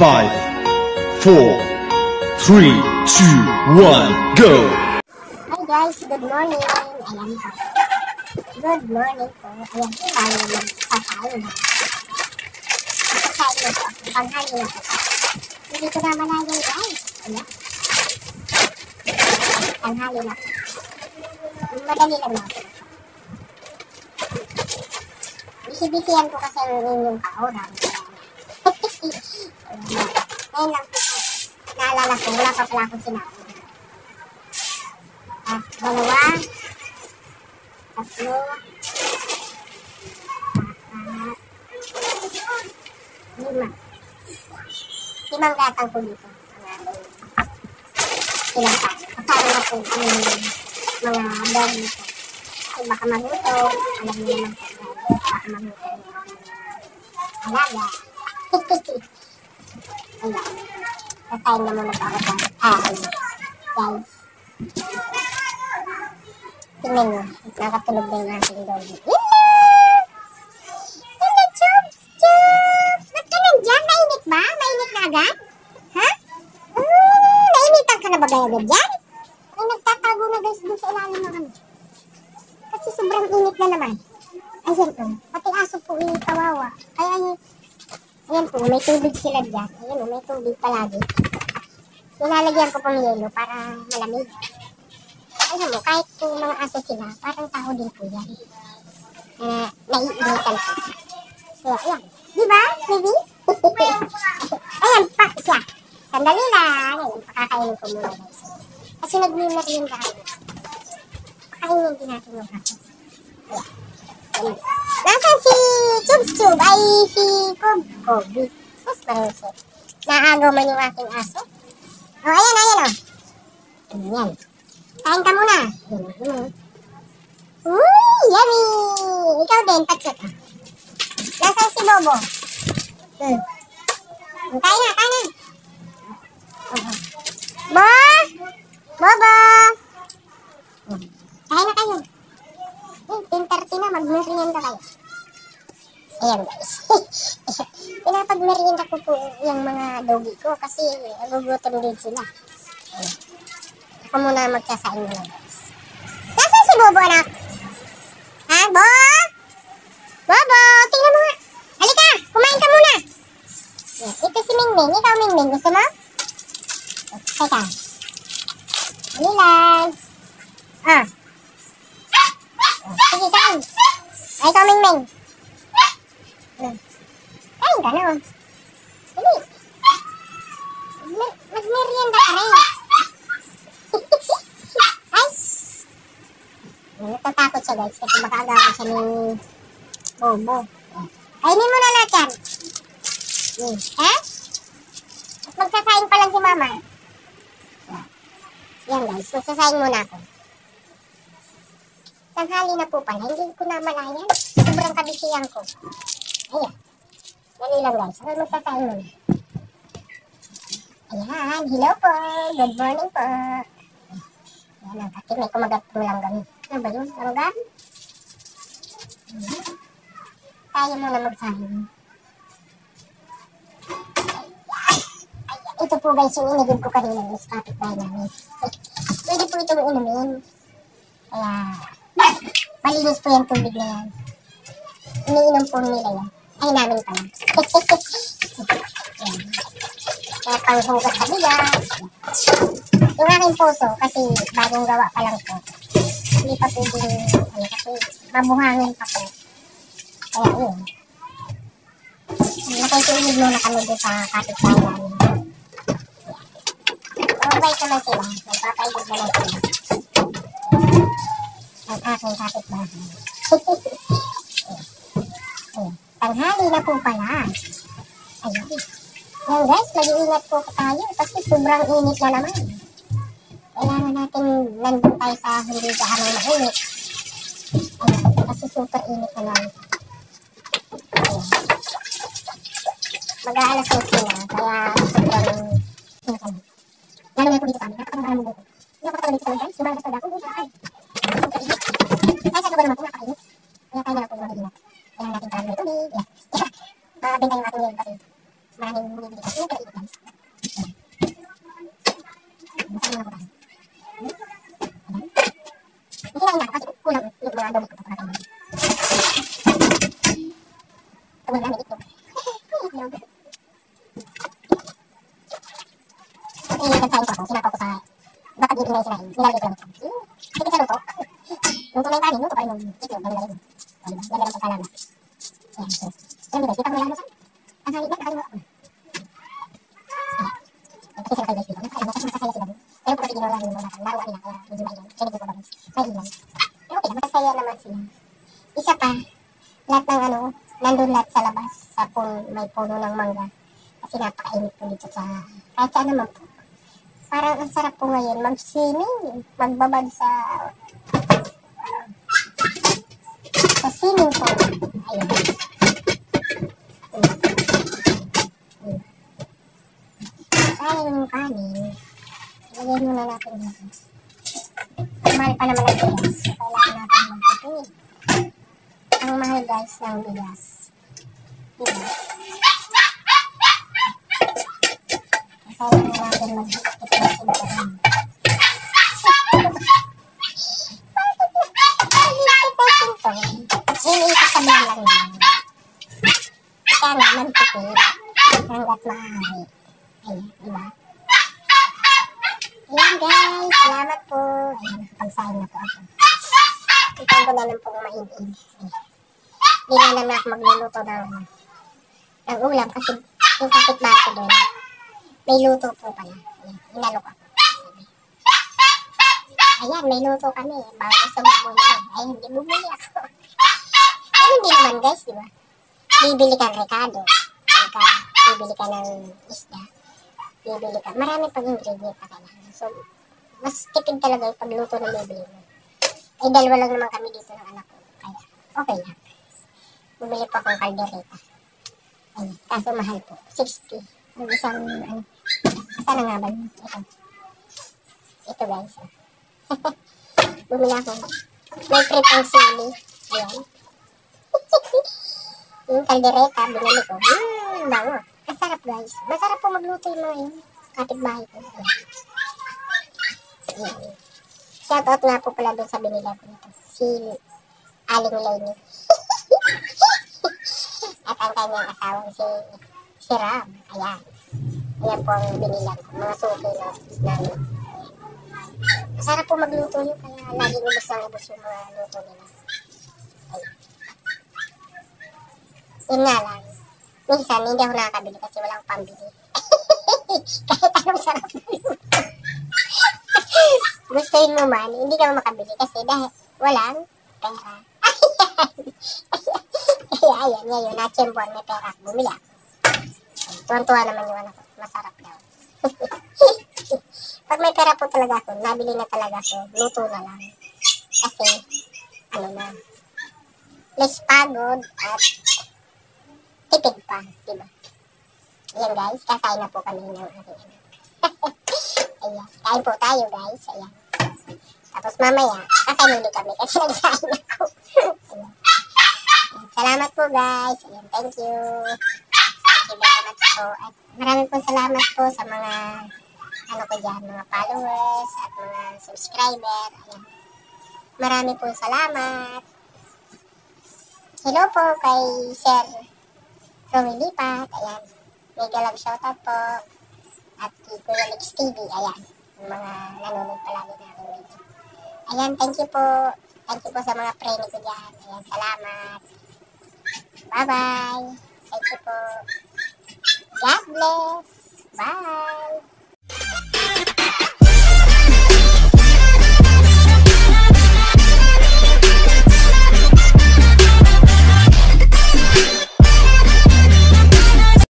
5, 4, 3, 2, 1, go! Hi guys, good morning. Ayan po. Good morning po. Ayan po tayo magsasain na. Magsasain na po. Panghali na po. Hindi ko na malayan guys. Ayan. Panghali na po. Madali lang na po. Bisi-bisihan ko kasi ang inyong kaoran. Ngayon lang po. Naalala ko, wala pa pala akong sinabi. At dalawa, tatlo, apat, lima. Limang gatang po dito. Ilang tayo. Kasama na po ang mga dog nito. Kasi baka maguto. Alam niyo naman po. Baka maguto. Alaga. Ayan. Kasayin na muna po ako sa guys. Tingnan nyo. Nakatulog na yung aking doggy. Hello, Chubs! Chubs! Ba't ka nandyan? Mainit ba? Mainit na agad? Ha? Nainitan ka na ba agad dyan? Ay, nagtatago na guys dun sa ilalim na kami. Kasi sobrang init na naman. Ayan po. Pati aso po yung kawawa. Ayan po. May tubig sila dyan. Ayan po. May tubig palagi. Nilalagyan ko pong yelo para malamig. Alam mo, kahit po mga aso sila, parang tao din po yan. Naiinitan po. Kaya, ayan. Diba, baby? Ayan, pa siya. Sandali lang. Ayan, pakakainin ko muna guys. Kasi nag-merienda ako. Pakainin din natin yung aso. Ayan. Nasaan si Chubs? Ay, si Kobe. Sus, maruso. Naagaw man yung aking aso. Oh, ayan. Ayan. Kain ka muna. Uy, yummy! Ikaw din, patsot. Nasaan si Bobo? Kain na. Bobo! Kain na kayo. 10:30 na, mag-merienda kayo. Ayan guys. Pinapag-merienda ko po yung mga doggy ko kasi nagugutom din sila. Ayan. Ako muna magsasain muna guys. Nasaan si Bobo anak? Ha, Bobo, tingnan mo nga. Halika, kumain ka muna. Yes, ito si Mingming. Ikaw Mingming, gusto mo? Teka. Halilan. Sige, kain. Ay, ikaw Mingming. Kain ka na. Dali. Mag-merienda ka rin. Natatakot siya guys kasi baka agawin siya ni Bobo. Kainin mo na lahat yan. Ha? At magsasaing pa lang si mama. Yan guys, magsasaing muna ako. Tanghali na po pala, hindi ko na malayan. Sobrang kabisiyan ko. Ayan. Dali lang guys, ako magsasaing muna. Ayan, hello po. Good morning po. Ayan ang katin, may kumagat po lang gano'n. Ano ba yun? Langgan? Tayo muna magsahin. Ito po guys yung inigib ko kanina guys. Kapit-bahay namin. Pwede po itong inumin. Kaya malinis po yung tubig na yan. Iniinom po nila yan. Ay namin pala. Kaya panghugas sa bigas. Yung aking puso kasi bagong gawa pa lang po. Hindi pa pwedeng, kasi mabuhangin pa po. Kaya yun. Nakikinig muna kami doon sa kapit-bahay namin. Mabait naman sila. Nagpapaigod naman sila. Ang aking kapit-bahay. Tanghali na po pala. Ayun. Yan guys, mag-iingat po tayo kasi sobrang init na naman. Kailangan natin nandun tayo sa hindi gaano na init. Kasi super init na naman. Mag-aalas 6 na, kaya sobrang init na. Lalo na po dito sa amin, nakakamaraming mo dito. Hindi ako katawag dito sa amin guys, sobrang basta dako. Super init. Ay, sa lugar naman po, nakakainit. Kaya tayo na po mag-ingat. Kailangan natin parang may tubig. Mabenta yung ating yun kasi maraming bumibili kasi yung mga adobo ko pa kakainin. Tawag namin itlog. Itlog. Nagsain ko ako, sinapaw ko sa bakit hindi na sinahin, nilalagay ko lang ito. Higit sa luto. Luto na yung kanin, luto pa rin yung itlog, nilalagay mo. O diba, lagyan ng pagkalama. Ayan, so. Alam guys, kita ko nilalagay mo sa ang halik na, kakain mo ako. Kasi sila kayo guys dito, nakakain mo kasi masasaya sila doon. Pero po kasi ginawa lang yung mga laruan nila, kaya medyo mailan. Sinig ko pa guys, mailan. Pero okay lang, masasaya naman sila. Isa pa, lahat ng ano, nandun lahat sa labas, sa may puno ng mangga. Kasi napakainit po dito sa, kahit saan naman po. Parang ang sarap po ngayon mag-swimming, magbabad sa swimming pool. Ayun. Sayang yung kanin. Ilagay muna natin dito. Mahal pa naman ang bigas. So, kailangan natin magtipid. Ang mahal guys ng bigas. Diba? Kailangan natin magtipid ng sintaran. Iniisasabihan lang naman. Kaya nga magtipid hanggat maaari. Ayan, diba? Ayan guys, salamat po. Ayan, nakapagsahin na po ako. Ipan ko na lang pong mainit. Hindi na naman ako magluluto ng ulam kasi yung kapitbahay ko doon, may luto po pala. Ayan, inalok ako. Ayan, may luto kami. Bago gusto bumuli. Ayan, hindi bumuli ako. Pero hindi naman guys, diba? Bibili kang rekado. Bibili ka ng isda. Bibili ka. Marami pang ingredient na kailangan. So, mas tipid talaga yung pagluto na bibili mo. Ay, dalawa lang naman kami dito ng anak ko. Kaya, okay lang. Bumili pa akong kaldereta. Ayun, kaso mahal po. 60. Ang isang, ano, saan nga ba yun? Ito guys. Bumili ako. May pritong sili. Ayan. Yung kaldereta, binili ko. Bango. Masarap guys. Masarap po magluto yung mga yun. Kapitbahay ko. Ayan. Shoutout nga po pala doon sa binila ko nito. Si Aling Lainey. At ang kanyang asawang si Ram. Ayan. Ayan po ang binila ko. Mga suki na namin. Masarap po magluto yun. Kaya laging ubos ang ubos yung mga luto nila. Ayan. Yun nga lang. Minsan, hindi ako nakakabili kasi walang pambili. Kahit anong sarap na luto. Gustuin mo man, hindi ka makabili kasi dahil walang pera. Kaya ayan, ngayon, natsyempuan may pera. Bumili ako. Tuwan-tuwa naman yung anak ko. Masarap daw. Pag may pera po talaga ako, nabili na talaga ako. Luto na lang. Kasi, ano na, less pagod at tipid pa, diba? Ayan guys, kakain na po kami ng aking anak. Ayan, kain po tayo guys. Ayan. Tapos mamaya, kakain ulit kami kasi nagsain ako. Ayan. Salamat po guys. Ayan, thank you. Thank you very much po. At maraming po salamat po sa mga ano ko dyan, mga followers at mga subscriber. Ayan. Marami po salamat. Hello po kay Sir Romy Lipat. Ayan. Mega love shoutout po. At kay Kuya Mix TV. Ayan. Yung mga nanonood palagi na aking video. Ayan, thank you po. Thank you po sa mga preni ko dyan. Ayan, salamat. Bye-bye. Thank you po. God bless. Bye.